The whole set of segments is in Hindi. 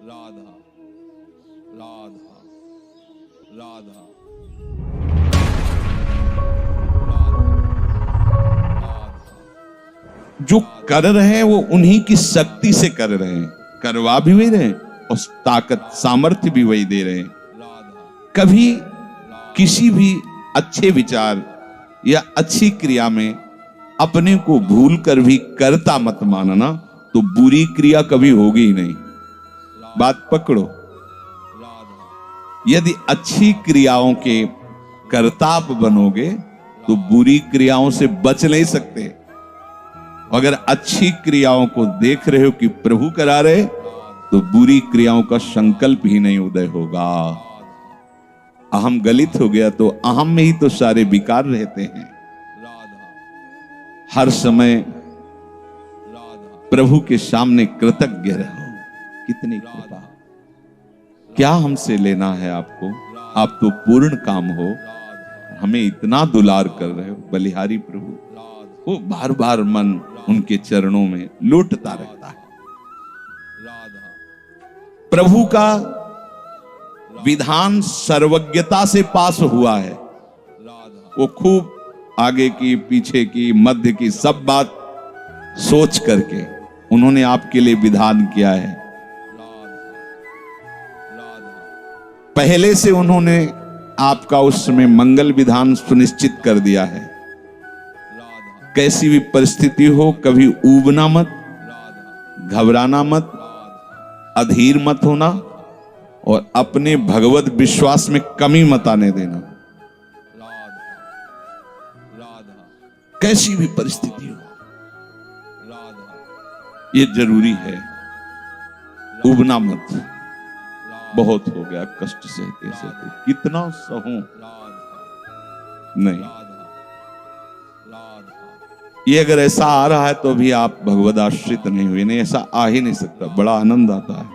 राधा राधा राधा जो कर रहे हैं वो उन्हीं की शक्ति से कर रहे हैं, करवा भी वही रहे हैं और ताकत सामर्थ्य भी वही दे रहे हैं। कभी किसी भी अच्छे विचार या अच्छी क्रिया में अपने को भूल कर भी करता मत मानना, तो बुरी क्रिया कभी होगी ही नहीं। बात पकड़ो। यदि अच्छी क्रियाओं के कर्ता आप बनोगे तो बुरी क्रियाओं से बच नहीं सकते। अगर अच्छी क्रियाओं को देख रहे हो कि प्रभु करा रहे, तो बुरी क्रियाओं का संकल्प ही नहीं उदय होगा। अहम गलित हो गया तो अहम में ही तो सारे विकार रहते हैं। हर समय प्रभु के सामने कृतज्ञ रहो। कितनी कृपा, क्या हमसे लेना है आपको? आप तो पूर्ण काम हो, हमें इतना दुलार कर रहे हो। बलिहारी प्रभु, वो बार बार मन उनके चरणों में लौटता रहता है। प्रभु का विधान सर्वज्ञता से पास हुआ है। वो खूब आगे की, पीछे की, मध्य की सब बात सोच करके उन्होंने आपके लिए विधान किया है। पहले से उन्होंने आपका उस समय मंगल विधान सुनिश्चित कर दिया है। कैसी भी परिस्थिति हो, कभी ऊबना मत, घबराना मत, अधीर मत होना और अपने भगवत विश्वास में कमी मत आने देना। कैसी भी परिस्थिति हो, ये जरूरी है। ऊबना मत। बहुत हो गया कष्ट सहते सहते, कितना सहूं। नहीं, ये अगर ऐसा आ रहा है तो भी आप भगवद आश्रित नहीं हुए। नहीं, ऐसा आ ही नहीं सकता। बड़ा आनंद आता है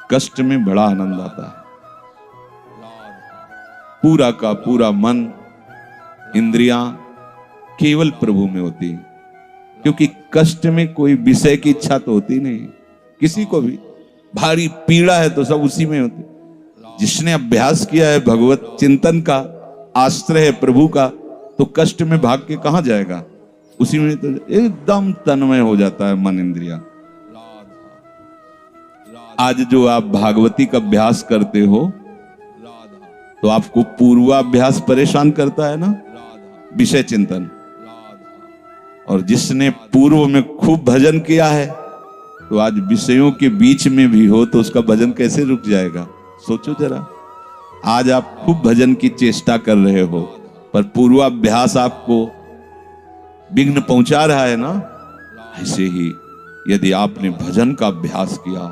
कष्ट में, बड़ा आनंद आता है। पूरा का पूरा मन, इंद्रियां केवल प्रभु में होती, क्योंकि कष्ट में कोई विषय की इच्छा तो होती नहीं। किसी को भी भारी पीड़ा है तो सब उसी में होती। जिसने अभ्यास किया है भगवत चिंतन का, आश्रय है प्रभु का, तो कष्ट में भाग के कहां जाएगा? उसी में तो एकदम तन्मय हो जाता है मन, इंद्रिया। आज जो आप भागवती का अभ्यास करते हो, तो आपको पूर्वाभ्यास परेशान करता है ना, विषय चिंतन। और जिसने पूर्व में खूब भजन किया है, तो आज विषयों के बीच में भी हो तो उसका भजन कैसे रुक जाएगा? सोचो जरा। आज आप खूब भजन की चेष्टा कर रहे हो, पर पूर्वाभ्यास आपको विघ्न पहुंचा रहा है ना। ऐसे ही यदि आपने भजन का अभ्यास किया,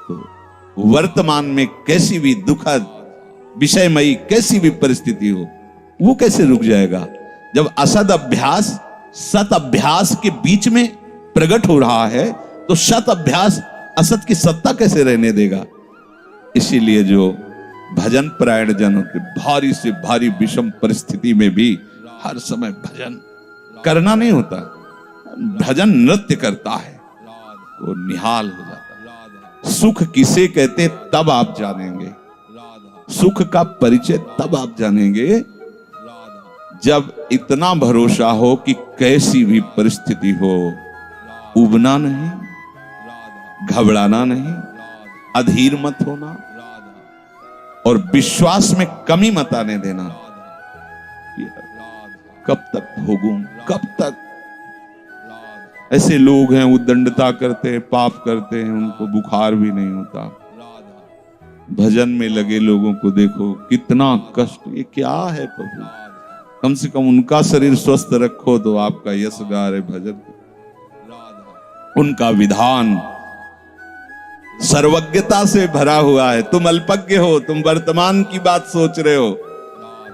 तो वर्तमान में कैसी भी दुखद विषयमयी कैसी भी परिस्थिति हो, वो कैसे रुक जाएगा? जब असद अभ्यास सत अभ्यास के बीच में प्रकट हो रहा है, तो सत अभ्यास असत की सत्ता कैसे रहने देगा? इसीलिए जो भजन परायण जन होते, भारी से भारी विषम परिस्थिति में भी हर समय भजन करना नहीं होता, भजन नृत्य करता है, वो निहाल हो जाता है। सुख किसे कहते तब आप जानेंगे। सुख का परिचय तब आप जानेंगे जब इतना भरोसा हो कि कैसी भी परिस्थिति हो, उबना नहीं, घबराना नहीं, अधीर मत होना और विश्वास में कमी मत आने देना। कब तक भोगूं, कब तक? ऐसे लोग हैं, उद्दंडता करते हैं, पाप करते हैं, उनको बुखार भी नहीं होता। भजन में लगे लोगों को देखो, कितना कष्ट। ये क्या है प्रभु? कम से कम उनका शरीर स्वस्थ रखो तो आपका यश गा रहे भजन। उनका विधान सर्वज्ञता से भरा हुआ है। तुम अल्पज्ञ हो, तुम वर्तमान की बात सोच रहे हो।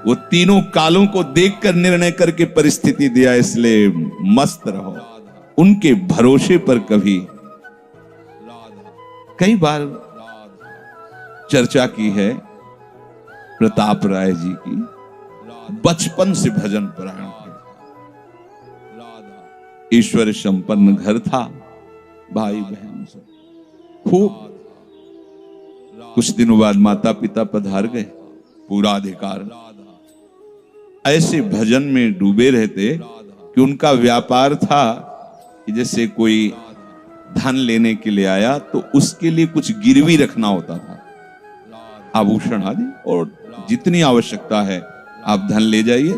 वो तीनों कालों को देखकर निर्णय करके परिस्थिति दिया, इसलिए मस्त रहो उनके भरोसे पर। कभी कई बार चर्चा की है प्रताप राय जी की, बचपन से भजन परायण थे। ईश्वर संपन्न घर था, भाई बहन सब। खूब। कुछ दिनों बाद माता पिता पधार गए, पूरा अधिकार। ऐसे भजन में डूबे रहते कि उनका व्यापार था कि जैसे कोई धन लेने के लिए आया तो उसके लिए कुछ गिरवी रखना होता था, आभूषण आदि, और जितनी आवश्यकता है आप धन ले जाइए,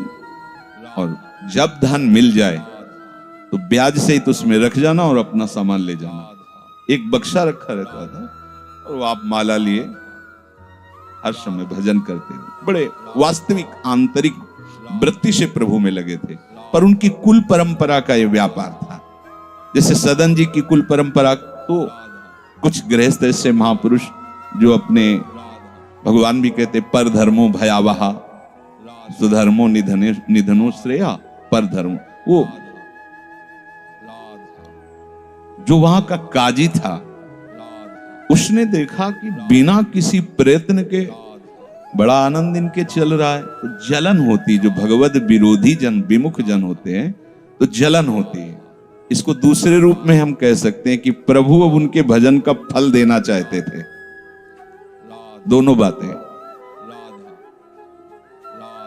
और जब धन मिल जाए तो ब्याज सहित उसमें रख जाना और अपना सामान ले जाना। एक बक्सा रखा रहता था और वो आप माला लिए हर समय भजन करते थे। बड़े वास्तविक आंतरिक वृत्ति से प्रभु में लगे थे, पर उनकी कुल परंपरा का यह व्यापार था। जैसे सदन जी की कुल परंपरा, तो कुछ गृहस्थ ऐसे महापुरुष जो अपने, भगवान भी कहते पर धर्मो भयावहा सुधर्मो निधनो श्रेया, पर धर्म, वो जो वहां का काजी था उसने देखा कि बिना किसी प्रयत्न के बड़ा आनंद इनके चल रहा है, तो जलन होती, जो भगवत विरोधी जन, विमुख जन होते हैं तो जलन होती है। इसको दूसरे रूप में हम कह सकते हैं कि प्रभु अब उनके भजन का फल देना चाहते थे। दोनों बातें,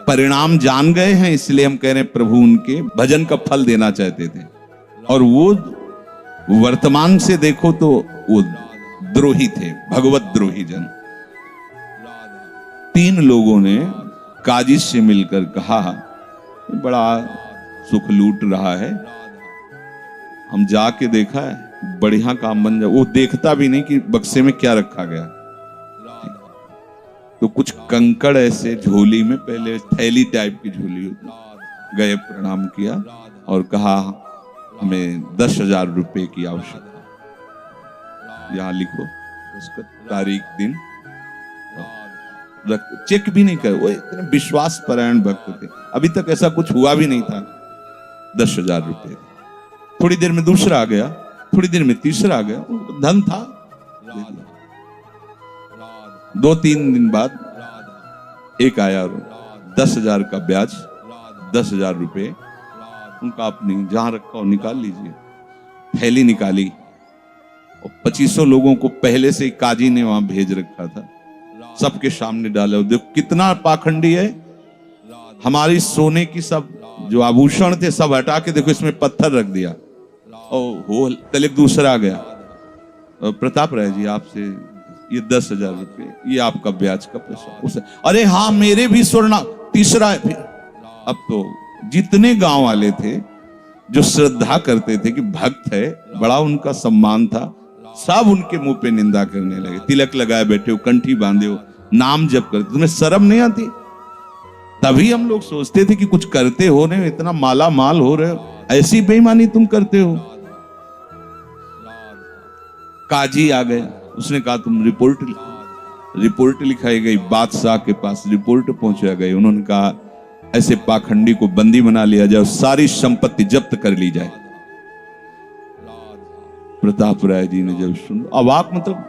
परिणाम जान गए हैं इसलिए हम कह रहे हैं प्रभु उनके भजन का फल देना चाहते थे, और वो वर्तमान से देखो तो वो द्रोही थे, भगवत द्रोही जन। 3 लोगों ने काजी से मिलकर कहा बड़ा सुख लूट रहा है, हम जाके देखा है, बढ़िया काम बन जाए। वो देखता भी नहीं कि बक्से में क्या रखा गया। तो कुछ कंकड़ ऐसे झोली में, पहले थैली टाइप की झोली होती, गए प्रणाम किया और कहा हमें 10,000 रुपए की आवश्यकता, यहां लिखो उसका तारीख दिन, चेक भी नहीं कर। वो इतने विश्वास परायण भक्त थे, अभी तक ऐसा कुछ हुआ भी नहीं था। 10,000 रुपए, थोड़ी देर में दूसरा आ गया, थोड़ी देर में तीसरा आ गया, धन था। 2-3 दिन बाद एक आया, 10,000 का ब्याज, 10,000 रुपए उनका, अपनी जहां रखा हो निकाल लीजिए। थैली निकाली और 2500 लोगों को पहले से काजी ने वहां भेज रखा था, सबके सामने डाला। देखो कितना पाखंडी है, हमारी सोने की सब जो आभूषण थे सब हटा के देखो इसमें पत्थर रख दिया। और वो कल एक दूसरा आ गया, प्रताप राय जी आपसे ये 10,000 रुपए, ये आपका ब्याज का पैसा। उसे अरे हाँ मेरे भी स्वर्ण, तीसरा है। फिर अब तो जितने गांव वाले थे जो श्रद्धा करते थे कि भक्त है, बड़ा उनका सम्मान था, सब उनके मुंह पे निंदा करने लगे। तिलक लगाए बैठे हो, कंठी बांधे हो, नाम जप करते, तुम्हें शर्म नहीं आती? तभी हम लोग सोचते थे कि कुछ करते हो नहीं, इतना माला माल हो रहे हो, ऐसी बेईमानी तुम करते हो। काजी आ गया, उसने कहा तुम रिपोर्ट लिखो। रिपोर्ट लिखाई गई, बादशाह के पास रिपोर्ट पहुंचा गई। उन्होंने कहा ऐसे पाखंडी को बंदी बना लिया जाए, सारी संपत्ति जब्त कर ली जाए। प्रताप राय जी ने जब सुन, अवाक, मतलब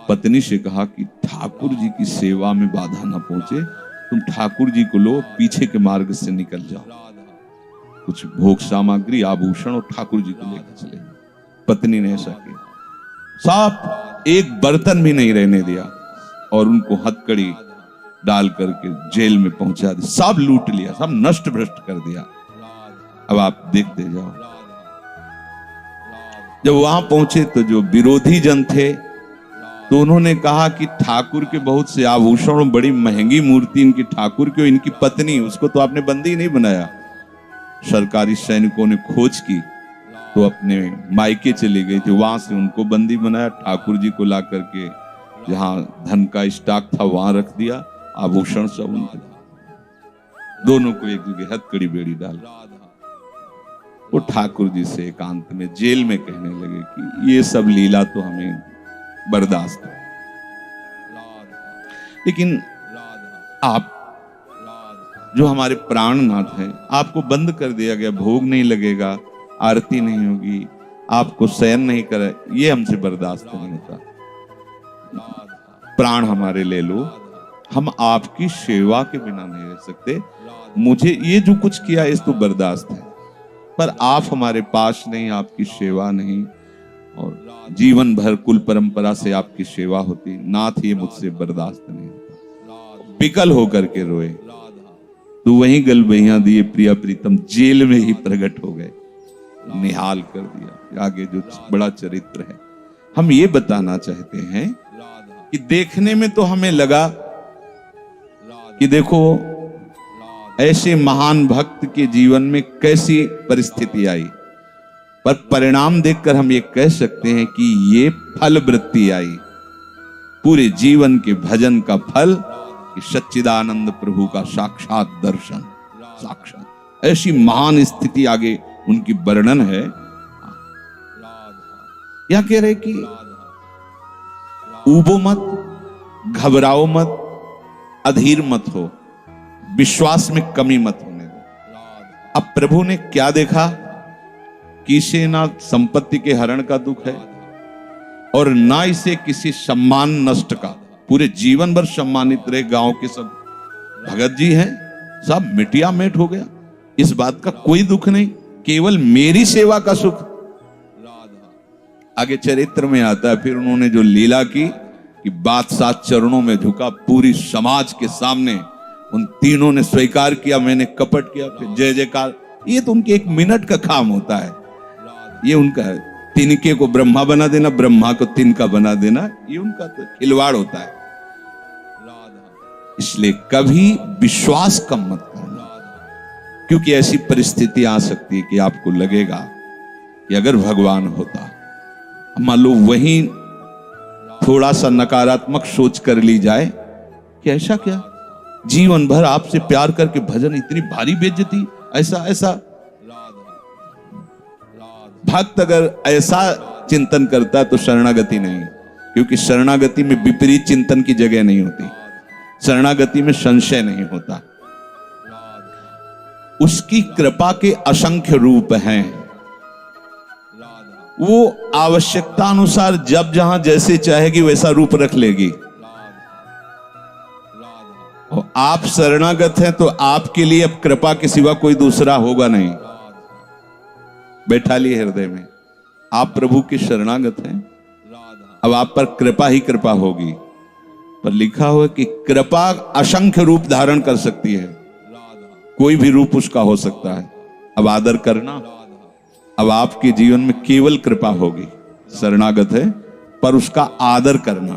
पत्नी से कहा कि ठाकुर जी की सेवा में बाधा ना पहुंचे, तुम ठाकुर जी को लो, पीछे के मार्ग से निकल जाओ, कुछ भोग सामग्री, आभूषण और ठाकुर जी को लेकर चले। पत्नी ने ऐसा किया, साफ एक बर्तन भी नहीं रहने दिया और उनको हथकड़ी डाल करके जेल में पहुंचा दिया, सब लूट लिया, सब नष्ट भ्रष्ट कर दिया। अब आप देखते जाओ। जब वहां पहुंचे तो जो विरोधी जन थे तो उन्होंने कहा कि ठाकुर के बहुत से आभूषण, बड़ी महंगी मूर्ति इनकी ठाकुर की, इनकी पत्नी, उसको तो आपने बंदी नहीं बनाया। सरकारी सैनिकों ने खोज की तो अपने मायके चली गई थी, वहां से उनको बंदी बनाया, ठाकुर जी को ला करके जहां धन का स्टॉक था वहां रख दिया, आभूषण सब उनके, दोनों को एक जगह हथकड़ी बेड़ी डाल। वो ठाकुर जी से एकांत में जेल में कहने लगे कि ये सब लीला तो हमें बर्दाश्त है, लेकिन आप जो हमारे प्राणनाथ हैं, आपको बंद कर दिया गया, भोग नहीं लगेगा, आरती नहीं होगी, आपको शयन नहीं करे, ये हमसे बर्दाश्त नहीं होता। प्राण हमारे ले लो, हम आपकी सेवा के बिना नहीं रह सकते। मुझे ये जो कुछ किया इस तो बर्दाश्त है, पर आप हमारे पास नहीं, आपकी सेवा नहीं, और जीवन भर कुल परंपरा से आपकी सेवा होती, नाथ ये मुझसे बर्दाश्त नहीं होता, विकल होकर के रोए। तो वहीं गलबैया दिए प्रिया प्रीतम जेल में ही प्रकट हो गए, निहाल कर दिया। आगे जो बड़ा चरित्र है, हम ये बताना चाहते हैं कि देखने में तो हमें लगा कि देखो ऐसे महान भक्त के जीवन में कैसी परिस्थिति आई, पर परिणाम देखकर हम ये कह सकते हैं कि ये फल वृत्ति आई, पूरे जीवन के भजन का फल कि सच्चिदानंद प्रभु का साक्षात दर्शन, साक्षात ऐसी महान स्थिति आगे उनकी वर्णन है। क्या कह रहे कि ऊबो मत, घबराओ मत, अधीर मत हो, विश्वास में कमी मत होने दो। अब प्रभु ने क्या देखा कि इसे ना संपत्ति के हरण का दुख है और ना इसे किसी सम्मान नष्ट का। पूरे जीवन भर सम्मानित रहे, गांव के सब भगत जी हैं, सब मिटिया मेट हो गया, इस बात का कोई दुख नहीं, केवल मेरी सेवा का सुख। आगे चरित्र में आता है फिर उन्होंने जो लीला की कि बादशाह चरणों में झुका, पूरी समाज के सामने उन तीनों ने स्वीकार किया मैंने कपट किया, फिर जय जयकार। ये तो उनके एक मिनट का काम होता है, ये उनका है। तिनके को ब्रह्मा बना देना, ब्रह्मा को तिनका बना देना, ये उनका तो खिलवाड़ होता है। इसलिए कभी विश्वास कम मत करना, क्योंकि ऐसी परिस्थिति आ सकती है कि आपको लगेगा कि अगर भगवान होता, मान लो वहीं थोड़ा सा नकारात्मक सोच कर ली जाए कि ऐसा क्या, जीवन भर आपसे प्यार करके भजन, इतनी भारी बेइज्जती, ऐसा ऐसा। भक्त अगर ऐसा चिंतन करता है तो शरणागति नहीं, क्योंकि शरणागति में विपरीत चिंतन की जगह नहीं होती, शरणागति में संशय नहीं होता। उसकी कृपा के असंख्य रूप हैं, वो आवश्यकता अनुसार जब जहां जैसे चाहेगी वैसा रूप रख लेगी। और आप शरणागत हैं तो आपके लिए अब कृपा के सिवा कोई दूसरा होगा नहीं। बैठा लिए हृदय में, आप प्रभु के शरणागत हैं, अब आप पर कृपा ही कृपा होगी। पर लिखा हुआ कि कृपा असंख्य रूप धारण कर सकती है, कोई भी रूप उसका हो सकता है। अब आदर करना, अब आपके जीवन में केवल कृपा होगी, शरणागत है पर उसका आदर करना।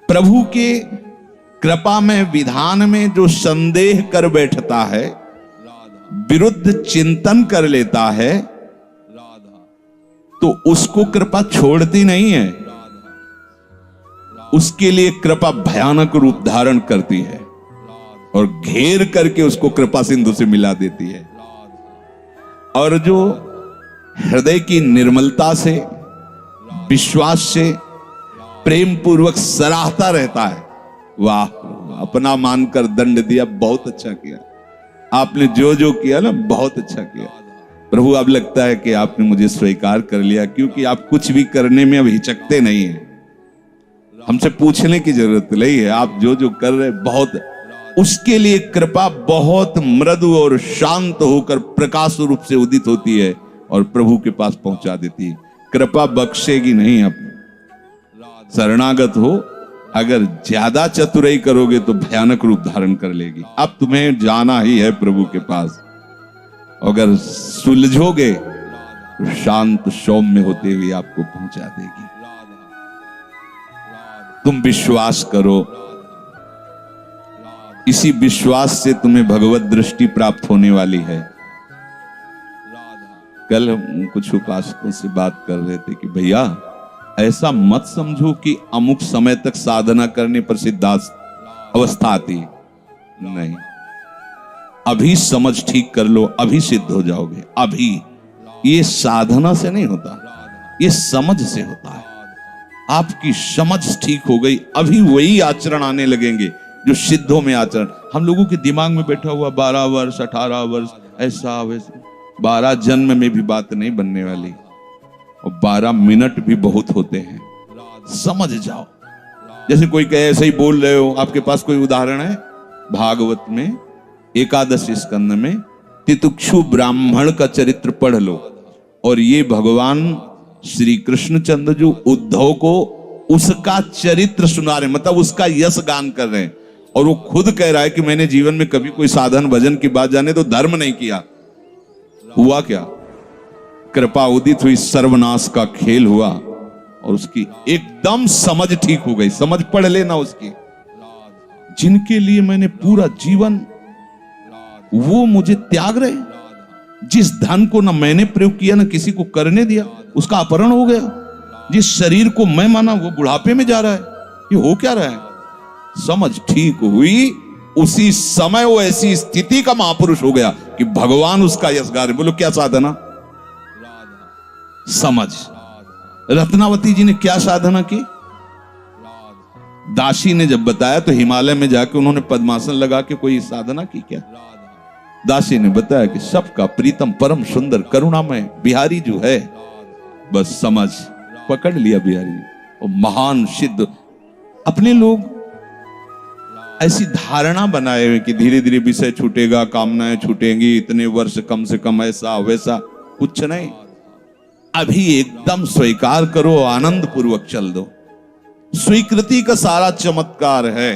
प्रभु के कृपा में, विधान में जो संदेह कर बैठता है, विरुद्ध चिंतन कर लेता है, तो उसको कृपा छोड़ती नहीं है, उसके लिए कृपा भयानक रूप धारण करती है और घेर करके उसको कृपा सिंधु से मिला देती है। और जो हृदय की निर्मलता से, विश्वास से, प्रेम पूर्वक सराहता रहता है, वाह अपना मानकर दंड दिया, बहुत अच्छा किया आपने, जो जो किया ना बहुत अच्छा किया प्रभु। अब लगता है कि आपने मुझे स्वीकार कर लिया, क्योंकि आप कुछ भी करने में अब हिचकते नहीं है, हमसे पूछने की जरूरत नहीं है, आप जो जो कर रहे बहुत। उसके लिए कृपा बहुत मृदु और शांत होकर प्रकाश रूप से उदित होती है और प्रभु के पास पहुंचा देती है। कृपा बख्शेगी नहीं। आप शरणागत हो, अगर ज्यादा चतुराई करोगे तो भयानक रूप धारण कर लेगी। अब तुम्हें जाना ही है प्रभु के पास, अगर सुलझोगे तो शांत सौम्य होते हुए आपको पहुंचा देगी। तुम विश्वास करो, इसी विश्वास से तुम्हें भगवत दृष्टि प्राप्त होने वाली है। कल हम कुछ उपासकों से बात कर रहे थे कि भैया ऐसा मत समझो कि अमुक समय तक साधना करने पर सिद्धार्थ अवस्था आती, नहीं, अभी समझ ठीक कर लो, अभी सिद्ध हो जाओगे। अभी ये साधना से नहीं होता, ये समझ से होता है। आपकी समझ ठीक हो गई, अभी वही आचरण आने लगेंगे जो सिद्धों में आचरण। हम लोगों के दिमाग में बैठा हुआ 12 वर्ष 18 वर्ष ऐसा वैसा, 12 जन्म में भी बात नहीं बनने वाली, और 12 मिनट भी बहुत होते हैं। समझ जाओ, जैसे कोई कहे ऐसे ही बोल रहे हो। आपके पास कोई उदाहरण है? भागवत में 11 स्कंद में तितिक्षु ब्राह्मण का चरित्र पढ़ लो, और ये भगवान श्री कृष्णचंद्र जो उद्धव को उसका चरित्र सुना रहे, मतलब उसका यश गान कर रहे हैं। और वो खुद कह रहा है कि मैंने जीवन में कभी कोई साधन भजन की बात जाने तो धर्म नहीं किया। हुआ क्या? कृपा उदित हुई, सर्वनाश का खेल हुआ और उसकी एकदम समझ ठीक हो गई। समझ पढ़ लेना उसकी, जिनके लिए मैंने पूरा जीवन, वो मुझे त्याग रहे। जिस धन को ना मैंने प्रयोग किया ना किसी को करने दिया, उसका अपहरण हो गया। जिस शरीर को मैं माना वो बुढ़ापे में जा रहा है। ये हो क्या रहा है? समझ ठीक हुई, उसी समय वो ऐसी स्थिति का महापुरुष हो गया कि भगवान उसका यश गा रहे। बोलो क्या साधना? समझ। रत्नावती जी ने क्या साधना की? दासी ने जब बताया तो हिमालय में जाके उन्होंने पद्मासन लगा के कोई साधना की क्या? दासी ने बताया कि सबका प्रीतम परम सुंदर करुणामय बिहारी जो है, बस समझ पकड़ लिया बिहारी। और महान सिद्ध अपने लोग ऐसी धारणा बनाए हुए कि धीरे धीरे विषय छूटेगा, कामनाएं छूटेंगी, इतने वर्ष कम से कम, ऐसा वैसा कुछ नहीं। अभी एकदम स्वीकार करो, आनंद पूर्वक चल दो। स्वीकृति का सारा चमत्कार है,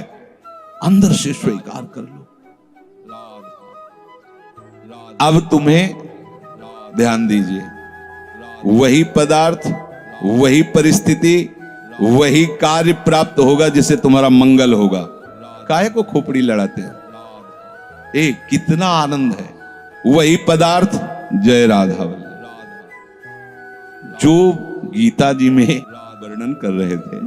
अंदर से स्वीकार कर लो। अब तुम्हें ध्यान दीजिए, वही पदार्थ, वही परिस्थिति, वही कार्य प्राप्त होगा जिससे तुम्हारा मंगल होगा। काहे को खोपड़ी लड़ाते हो? कितना आनंद है। वही पदार्थ, जय राधा वल्लभ, जो गीता जी में वर्णन कर रहे थे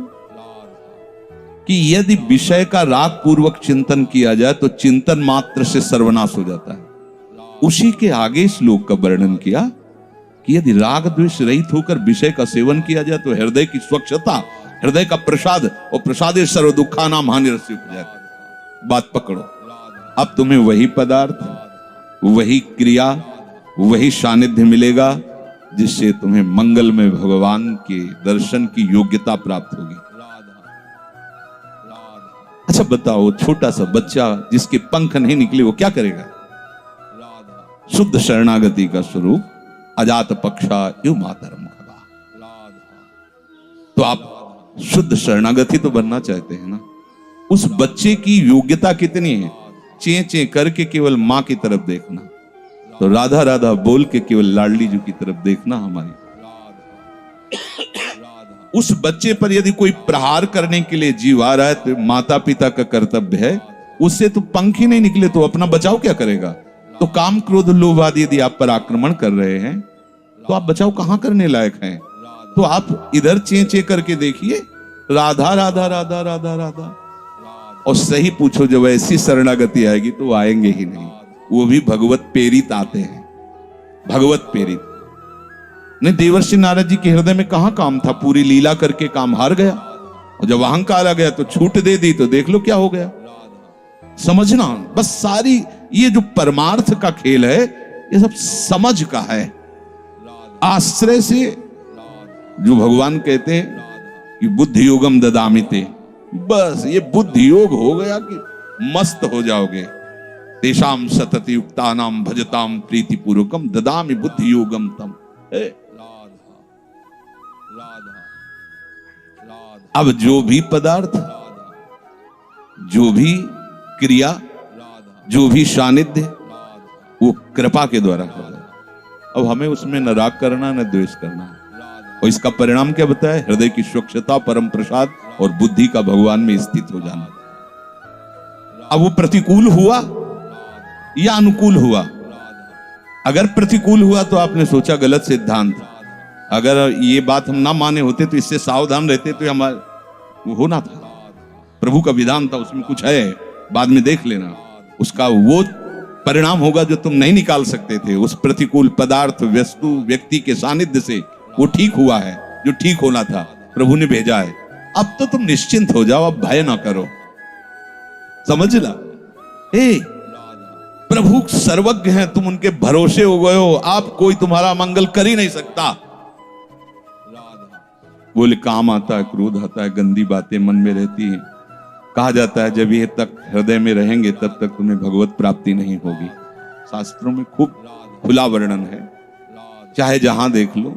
कि यदि विषय का राग पूर्वक चिंतन किया जाए तो चिंतन मात्र से सर्वनाश हो जाता है। उसी के आगे श्लोक का वर्णन किया कि यदि राग द्वेष रहित होकर विषय का सेवन किया जाए तो हृदय की स्वच्छता, हृदय का प्रसाद, और प्रसादे सर्व दुखा नाम हानिरस्य उपजाति। बात पकड़ो। अब तुम्हें वही पदार्थ, वही क्रिया, वही सानिध्य मिलेगा जिससे तुम्हें मंगल में भगवान के दर्शन की योग्यता प्राप्त होगी। अच्छा बताओ, छोटा सा बच्चा जिसके पंख नहीं निकले वो क्या करेगा? शुद्ध शरणागति का स्वरूप अजात पक्षा यु मातरम खगा। तो आप शुद्ध शरणागति तो बनना चाहते हैं ना? उस बच्चे की योग्यता कितनी है? चे चे करके केवल मां की तरफ देखना, तो राधा राधा बोल के केवल लाडली जी की तरफ देखना। हमारी उस बच्चे पर यदि कोई प्रहार करने के लिए जीव आ रहा है तो माता पिता का कर्तव्य है, उससे तो पंख ही नहीं निकले तो अपना बचाव क्या करेगा? तो काम क्रोध लोभ आदि यदि आप पर आक्रमण कर रहे हैं तो आप बचाव कहां करने लायक हैं? तो आप इधर चे चे करके देखिए, राधा राधा राधा राधा राधा, और सही पूछो जब ऐसी शरणागति आएगी तो आएंगे ही नहीं। वो भी भगवत प्रेरित आते हैं, भगवत प्रेरित। नहीं, देवर्षि नारद जी के हृदय में कहां काम था? पूरी लीला करके काम हार गया, और जब अहंकार आ गया तो छूट दे दी तो देख लो क्या हो गया। समझना, बस सारी ये जो परमार्थ का खेल है ये सब समझ का है। आश्रय से जो भगवान कहते हैं कि बुद्धि योगम ददामिते, बस ये बुद्धि योग हो गया कि मस्त हो जाओगे। तेषाम सतत युक्तानाम भजताम प्रीति पूर्वकम ददामि बुद्धि योगम तम। अब जो भी पदार्थ, जो भी क्रिया, जो भी सानिध्य, वो कृपा के द्वारा होगा। अब हमें उसमें न राग करना न द्वेष करना, और इसका परिणाम क्या बताया? हृदय की स्वच्छता, परम प्रसाद और बुद्धि का भगवान में स्थित हो जाना। अब वो प्रतिकूल हुआ या अनुकूल हुआ? अगर प्रतिकूल हुआ तो आपने सोचा गलत सिद्धांत। अगर ये बात हम ना माने होते तो इससे सावधान रहते तो हमारा होना था। प्रभु का विधान था, उसमें कुछ है, बाद में देख लेना। उसका वो परिणाम होगा जो तुम नहीं निकाल सकते थे। उस प्रतिकूल पदार्थ, वस्तु, व्यक्ति के सानिध्य से वो ठीक हुआ है जो ठीक होना था, प्रभु ने भेजा है। अब तो तुम निश्चिंत हो जाओ, अब भय ना करो। समझना, प्रभु सर्वज्ञ हैं, तुम उनके भरोसे हो गए हो, आप कोई तुम्हारा मंगल कर ही नहीं सकता। बोले काम आता है, क्रोध आता है, गंदी बातें मन में रहती हैं। कहा जाता है जब ये तक हृदय में रहेंगे तब तक तुम्हें भगवत प्राप्ति नहीं होगी। शास्त्रों में खूब खुला वर्णन है। चाहे जहां देख लो,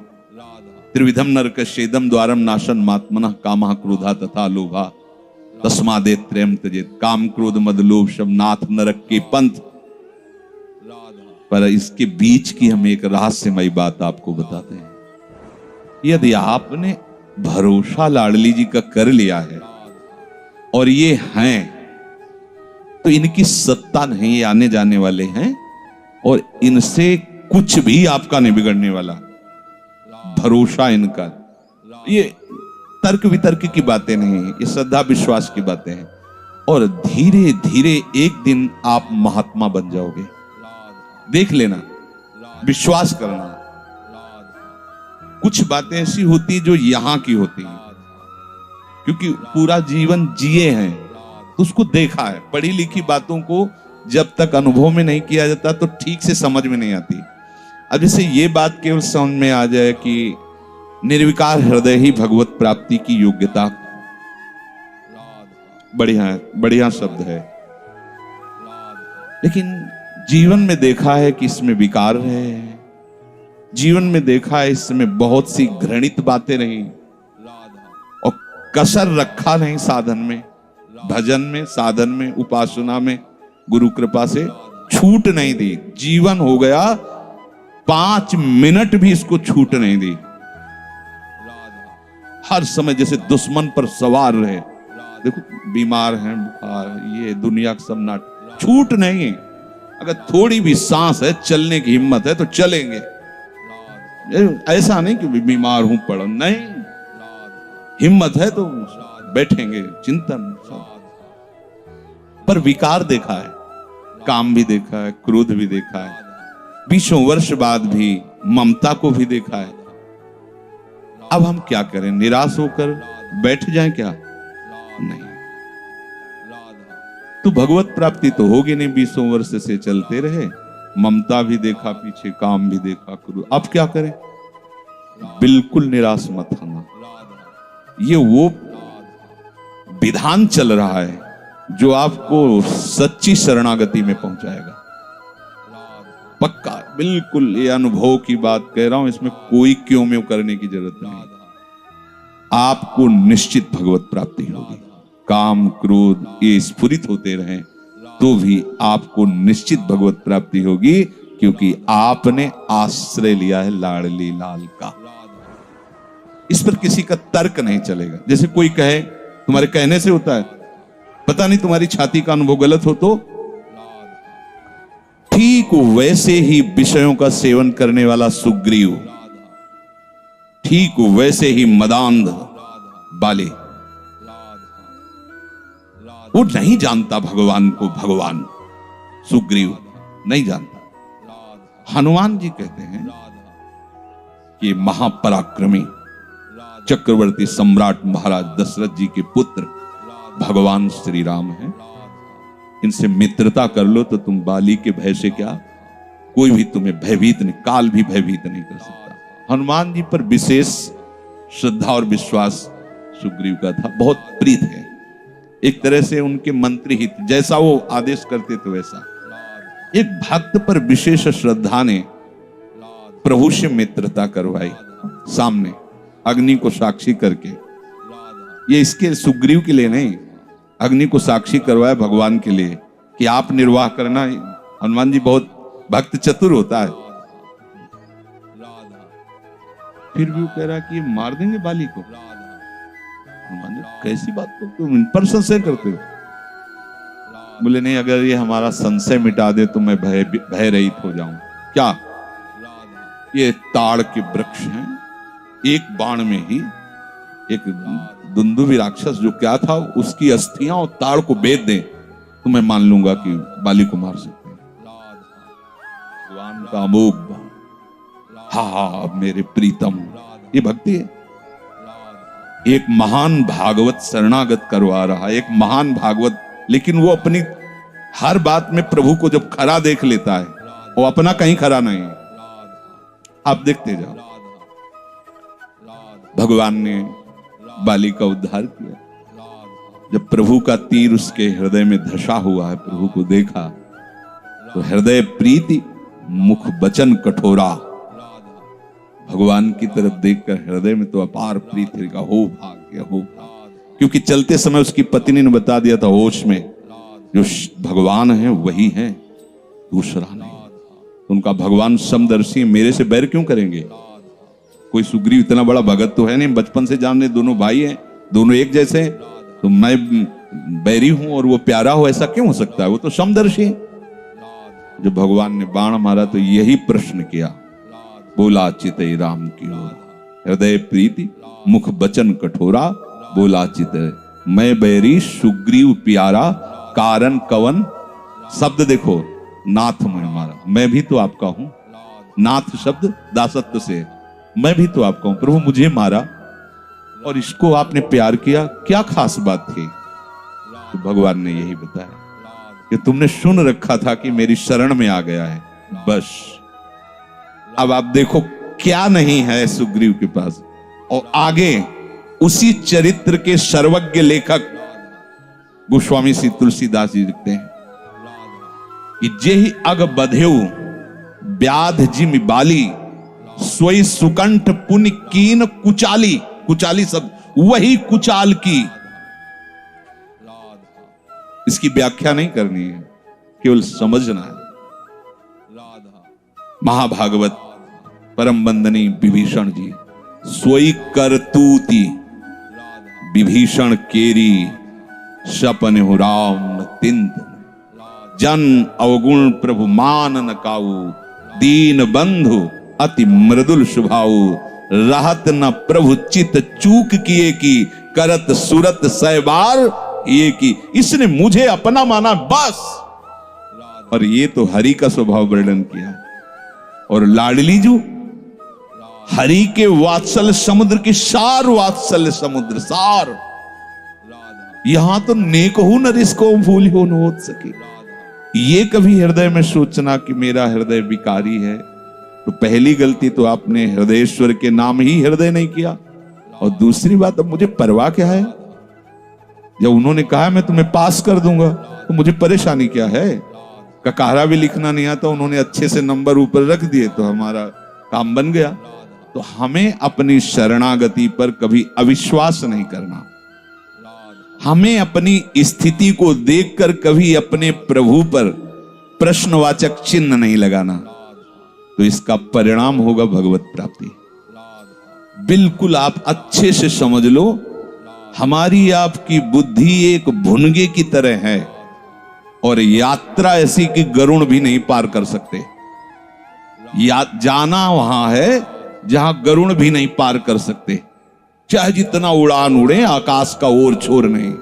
त्रिविधम नरकस्येदम द्वारम नाशन मात्मनः कामः क्रोधा तथा लोभा तस्मादे त्रयम त्यजेत। काम क्रोध मद लोभ सब नाथ नरक के पंथ। पर इसके बीच की हम एक रहस्यमयी बात आपको बताते हैं। यदि आपने भरोसा लाडली जी का कर लिया है और ये हैं, तो इनकी सत्ता नहीं, ये आने जाने वाले हैं और इनसे कुछ भी आपका नहीं बिगड़ने वाला। भरोसा इनका, ये तर्क वितर्क की बातें नहीं है, ये श्रद्धा विश्वास की बातें हैं। और धीरे धीरे एक दिन आप महात्मा बन जाओगे। देख लेना, विश्वास करना। कुछ बातें ऐसी होती जो यहां की होती हैं, क्योंकि पूरा जीवन जिए हैं तो उसको देखा है। पढ़ी लिखी बातों को जब तक अनुभव में नहीं किया जाता तो ठीक से समझ में नहीं आती। अब जैसे ये बात केवल समझ में आ जाए कि निर्विकार हृदय ही भगवत प्राप्ति की योग्यता, बढ़िया बढ़िया शब्द है, लेकिन जीवन में देखा है कि इसमें विकार है। जीवन में देखा है इसमें बहुत सी घृणित बातें रही और कसर रखा नहीं साधन में, भजन में, साधन में, उपासना में। गुरु कृपा से छूट नहीं दी। जीवन हो गया 5 मिनट भी इसको छूट नहीं दी। हर समय जैसे दुश्मन पर सवार रहे। देखो बीमार हैं, बुखार, ये दुनिया का सब नाटक, छूट नहीं। अगर थोड़ी भी सांस है, चलने की हिम्मत है तो चलेंगे। ऐसा नहीं कि बीमार हूं पड़ा, नहीं, हिम्मत है तो बैठेंगे, चिंतन सब। पर विकार देखा है, काम भी देखा है, क्रोध भी देखा है, 20 वर्ष बाद भी ममता को भी देखा है। अब हम क्या करें? निराश होकर बैठ जाएं क्या? नहीं। तो भगवत प्राप्ति तो होगी नहीं। 20 वर्ष से चलते रहे, ममता भी देखा पीछे, काम भी देखा, क्रोध। अब क्या करें? बिल्कुल निराश मत होना। ये वो विधान चल रहा है जो आपको सच्ची शरणागति में पहुंचाएगा। पक्का, बिल्कुल ये अनुभव की बात कह रहा हूं, इसमें कोई क्यों में करने की जरूरत नहीं। आपको निश्चित भगवत प्राप्ति होगी। काम क्रोध ये स्फुरित होते रहें तो भी आपको निश्चित भगवत प्राप्ति होगी, क्योंकि आपने आश्रय लिया है लाडली लाल का। इस पर किसी का तर्क नहीं चलेगा। जैसे कोई कहे तुम्हारे कहने से होता है, पता नहीं तुम्हारी छाती का अनुभव गलत हो तो, ठीक वैसे ही विषयों का सेवन करने वाला सुग्रीव, ठीक वैसे ही मदांध बाली, वो नहीं जानता भगवान को। भगवान सुग्रीव नहीं जानता। हनुमान जी कहते हैं कि महापराक्रमी चक्रवर्ती सम्राट महाराज दशरथ जी के पुत्र भगवान श्री राम हैं। इनसे मित्रता कर लो तो तुम बाली के भय से क्या, कोई भी तुम्हें भयभीत नहीं, काल भी भयभीत नहीं कर सकता। हनुमान जी पर विशेष श्रद्धा और विश्वास सुग्रीव का था, बहुत प्रीत है। एक तरह से उनके मंत्री हित, जैसा वो आदेश करते थे वैसा। एक भक्त पर विशेष श्रद्धा ने प्रभु से मित्रता करवाई, सामने अग्नि को साक्षी करके। ये इसके सुग्रीव के लिए नहीं, अग्नि को साक्षी करवाया भगवान के लिए कि आप निर्वाह करना। हनुमान जी बहुत भक्त चतुर होता है। फिर भी वो कह रहा कि मार देंगे बाली को। हनुमान जी कैसी बात को तुम इन पर संशय करते हो? बोले नहीं, अगर ये हमारा संशय मिटा दे तो मैं भय रहित हो जाऊं। क्या? ये ताड़ के वृक्ष हैं, एक बाण में ही एक दुंदुभी राक्षस जो क्या था उसकी अस्थियां और ताड़ को बेच दे तो मैं मान लूंगा कि बाली को मार सकते हैं। भगवान का अमोघ, हा मेरे प्रीतम, ये भक्ति है। एक महान भागवत शरणागत करवा रहा है, एक महान भागवत, लेकिन वो अपनी हर बात में प्रभु को जब खरा देख लेता है, वो अपना कहीं खरा नहीं है। आप देखते जाओ, भगवान ने बाली का उद्धार किया। जब प्रभु का तीर उसके हृदय में धसा हुआ है, प्रभु को देखा तो हृदय प्रीति, मुख वचन कठोरा, भगवान की तरफ देखकर हृदय में तो अपार प्रीति का हो भाग्य हो भाग्य। क्योंकि चलते समय उसकी पत्नी ने बता दिया था होश में, जो भगवान है वही है, दूसरा नहीं। उनका भगवान समदर्शी, मेरे से बैर क्यों करेंगे? कोई सुग्रीव इतना बड़ा भगत तो है नहीं, बचपन से जानने, दोनों भाई हैं, दोनों एक जैसे हैं, तो मैं बैरी हूं और वो प्यारा हो, ऐसा क्यों हो सकता है? वो तो समदर्शी। जब भगवान ने बाण मारा तो यही प्रश्न किया, बोला चितई राम की ओर, हृदय प्रीति मुख बचन कठोरा, बोला चितई मैं बैरी सुग्रीव प्यारा, कारण कवन। शब्द देखो, नाथ में मारा, मैं भी तो आपका हूं। नाथ शब्द दासत्व से, मैं भी तो आपका हूं, प्रभु मुझे मारा और इसको आपने प्यार किया, क्या खास बात थी? तो भगवान ने यही बताया कि तुमने सुन रखा था कि मेरी शरण में आ गया है, बस। अब आप देखो क्या नहीं है सुग्रीव के पास। और आगे उसी चरित्र के सर्वज्ञ लेखक गोस्वामी श्री तुलसीदास जी लिखते हैं कि जेहि अग बधेउ व्याध जिमि बाली, सोई सुकंठ पुण्य कीन कुचाली। कुचाली सब वही कुचाल की। इसकी व्याख्या नहीं करनी है, केवल समझना है। महाभागवत परम वंदनीय विभीषण जी, सोई करतूती विभीषण केरी, सपन हो राम तिंत, जन अवगुण प्रभु मान न काऊ, दीन बंधु अति मृदुल स्वभाऊ, रहत न प्रभु चित चूक किए की, करत सुरत सहबार ये की। इसने मुझे अपना माना बस। और ये तो हरि का स्वभाव वर्णन किया। और लाडली जो हरि के वात्सल्य समुद्र की सार, वात्सल्य समुद्र सार, यहां तो नेकहु नरिस को भूल हो न हो सके। ये कभी हृदय में सोचना कि मेरा हृदय विकारी है, तो पहली गलती तो आपने हृदयेश्वर के नाम ही हृदय नहीं किया। और दूसरी बात, अब मुझे परवाह क्या है? जब उन्होंने कहा मैं तुम्हें पास कर दूंगा, तो मुझे परेशानी क्या है? ककारा भी लिखना नहीं आता, उन्होंने अच्छे से नंबर ऊपर रख दिए तो हमारा काम बन गया। तो हमें अपनी शरणागति पर कभी अविश्वास नहीं करना। हमें अपनी स्थिति को देखकर कभी अपने प्रभु पर प्रश्नवाचक चिन्ह नहीं लगाना, तो इसका परिणाम होगा भगवत प्राप्ति। बिल्कुल आप अच्छे से समझ लो, हमारी आपकी बुद्धि एक भुनगे की तरह है और यात्रा ऐसी कि गरुड़ भी नहीं पार कर सकते। जाना वहां है जहां गरुड़ भी नहीं पार कर सकते। चाहे जितना उड़ान उड़े, आकाश का ओर छोर नहीं।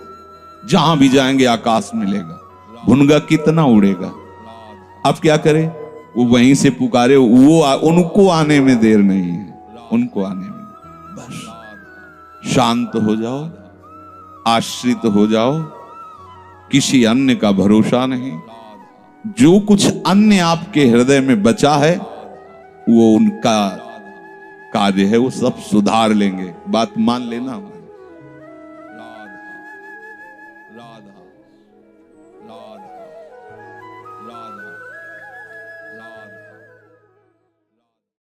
जहां भी जाएंगे आकाश मिलेगा, भुनगा कितना उड़ेगा। अब क्या करें? वो वहीं से पुकारे, वो उनको आने में देर नहीं है, उनको आने में बस शांत हो जाओ, आश्रित हो जाओ, किसी अन्य का भरोसा नहीं। जो कुछ अन्य आपके हृदय में बचा है वो उनका कार्य है, वो सब सुधार लेंगे। बात मान लेना।